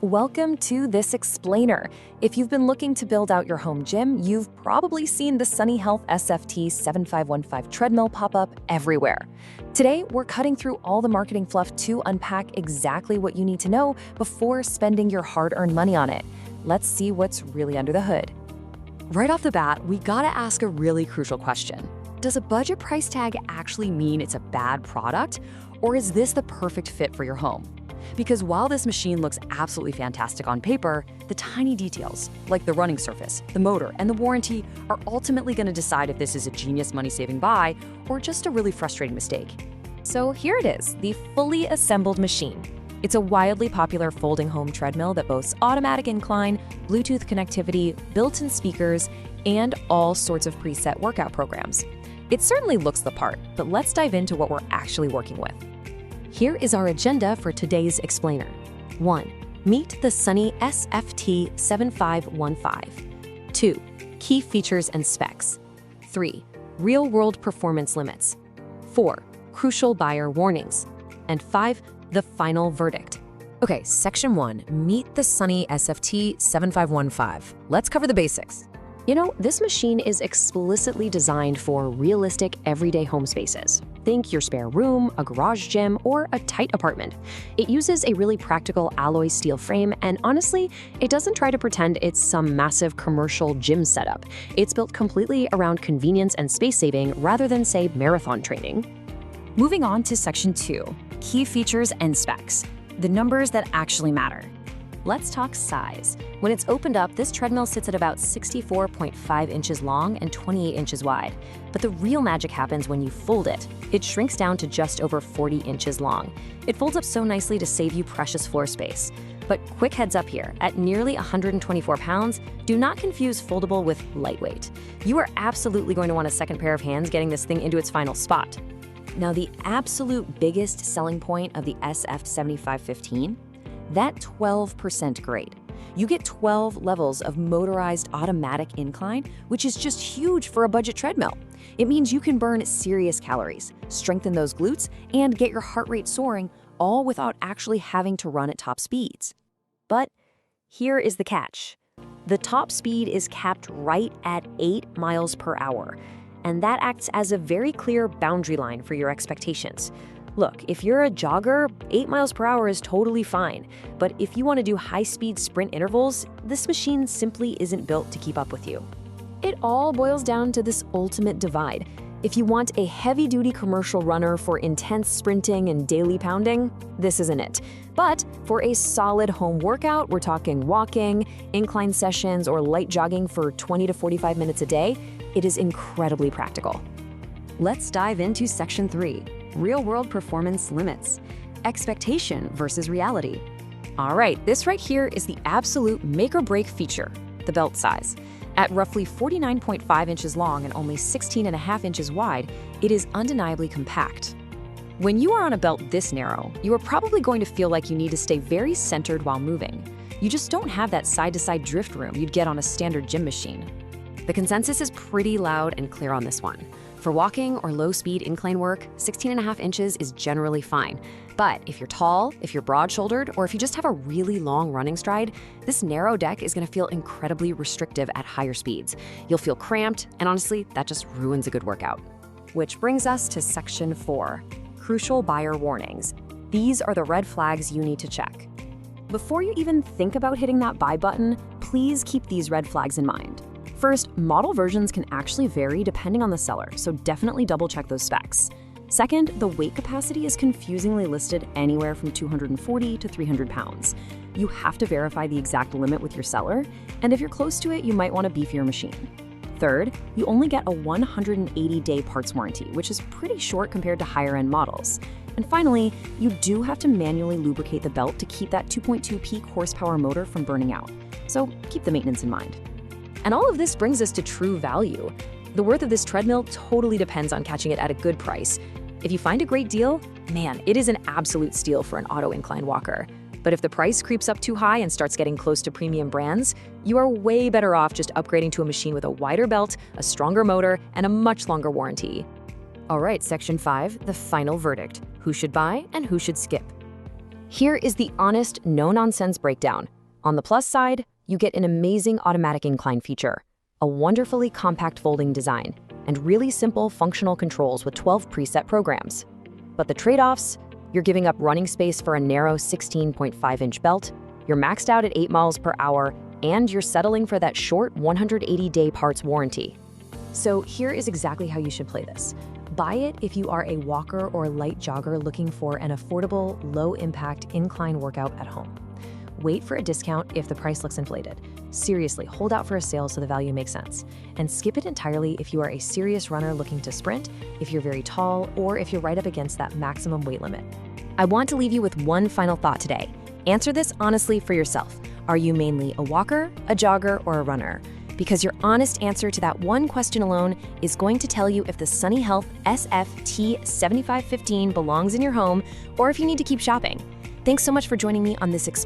Welcome to this explainer. If you've been looking to build out your home gym, you've probably seen the Sunny Health SF-T7515 Treadmill pop up everywhere. Today, we're cutting through all the marketing fluff to unpack exactly what you need to know before spending your hard-earned money on it. Let's see what's really under the hood. Right off the bat, we gotta ask a really crucial question. Does a budget price tag actually mean it's a bad product, or is this the perfect fit for your home? Because while this machine looks absolutely fantastic on paper, the tiny details, like the running surface, the motor, and the warranty, are ultimately going to decide if this is a genius money-saving buy or just a really frustrating mistake. So here it is, the fully assembled machine. It's a wildly popular folding home treadmill that boasts automatic incline, Bluetooth connectivity, built-in speakers, and all sorts of preset workout programs. It certainly looks the part, but let's dive into what we're actually working with. Here is our agenda for today's explainer. 1. Meet the Sunny SF-T7515. 2. Key features and specs. 3. Real-world performance limits. 4. Crucial buyer warnings. And 5. The final verdict. Okay, Section 1. Meet the Sunny SF-T7515. Let's cover the basics. You know, this machine is explicitly designed for realistic, everyday home spaces. Think your spare room, a garage gym, or a tight apartment. It uses a really practical alloy steel frame, and honestly, it doesn't try to pretend it's some massive commercial gym setup. It's built completely around convenience and space saving rather than, say, marathon training. Moving on to Section 2, key features and specs, the numbers that actually matter. Let's talk size. When it's opened up, this treadmill sits at about 64.5 inches long and 28 inches wide. But the real magic happens when you fold it. It shrinks down to just over 40 inches long. It folds up so nicely to save you precious floor space. But quick heads up here, at nearly 124 pounds, do not confuse foldable with lightweight. You are absolutely going to want a second pair of hands getting this thing into its final spot. Now, the absolute biggest selling point of the SF-T7515, that 12% grade. You get 12 levels of motorized automatic incline, which is just huge for a budget treadmill. It means you can burn serious calories, strengthen those glutes, and get your heart rate soaring, all without actually having to run at top speeds. But here is the catch. The top speed is capped right at 8 miles per hour, and that acts as a very clear boundary line for your expectations. Look, if you're a jogger, 8 miles per hour is totally fine. But if you want to do high-speed sprint intervals, this machine simply isn't built to keep up with you. It all boils down to this ultimate divide. If you want a heavy-duty commercial runner for intense sprinting and daily pounding, this isn't it. But for a solid home workout, we're talking walking, incline sessions, or light jogging for 20 to 45 minutes a day, it is incredibly practical. Let's dive into Section 3. Real-world performance limits. Expectation versus reality. All right, this right here is the absolute make-or-break feature, the belt size. At roughly 49.5 inches long and only 16.5 inches wide, it is undeniably compact. When you are on a belt this narrow, you are probably going to feel like you need to stay very centered while moving. You just don't have that side-to-side drift room you'd get on a standard gym machine. The consensus is pretty loud and clear on this one. For walking or low-speed incline work, 16.5 inches is generally fine. But if you're tall, if you're broad-shouldered, or if you just have a really long running stride, this narrow deck is going to feel incredibly restrictive at higher speeds. You'll feel cramped, and honestly, that just ruins a good workout. Which brings us to Section 4, crucial buyer warnings. These are the red flags you need to check. Before you even think about hitting that buy button, please keep these red flags in mind. First, model versions can actually vary depending on the seller, so definitely double-check those specs. Second, the weight capacity is confusingly listed anywhere from 240 to 300 pounds. You have to verify the exact limit with your seller, and if you're close to it, you might want to beef your machine. Third, you only get a 180-day parts warranty, which is pretty short compared to higher-end models. And finally, you do have to manually lubricate the belt to keep that 2.2 peak horsepower motor from burning out. So keep the maintenance in mind. And all of this brings us to true value. The worth of this treadmill totally depends on catching it at a good price. If you find a great deal, man, it is an absolute steal for an auto incline walker. But if the price creeps up too high and starts getting close to premium brands, you are way better off just upgrading to a machine with a wider belt, a stronger motor, and a much longer warranty. All right, Section 5, the final verdict. Who should buy and who should skip? Here is the honest, no-nonsense breakdown. On the plus side, you get an amazing automatic incline feature, a wonderfully compact folding design, and really simple functional controls with 12 preset programs. But the trade-offs? You're giving up running space for a narrow 16.5-inch belt, you're maxed out at 8 miles per hour, and you're settling for that short 180-day parts warranty. So here is exactly how you should play this. Buy it if you are a walker or light jogger looking for an affordable, low-impact incline workout at home. Wait for a discount if the price looks inflated. Seriously, hold out for a sale so the value makes sense. And skip it entirely if you are a serious runner looking to sprint, if you're very tall, or if you're right up against that maximum weight limit. I want to leave you with one final thought today. Answer this honestly for yourself. Are you mainly a walker, a jogger, or a runner? Because your honest answer to that one question alone is going to tell you if the Sunny Health SF-T7515 belongs in your home or if you need to keep shopping. Thanks so much for joining me on this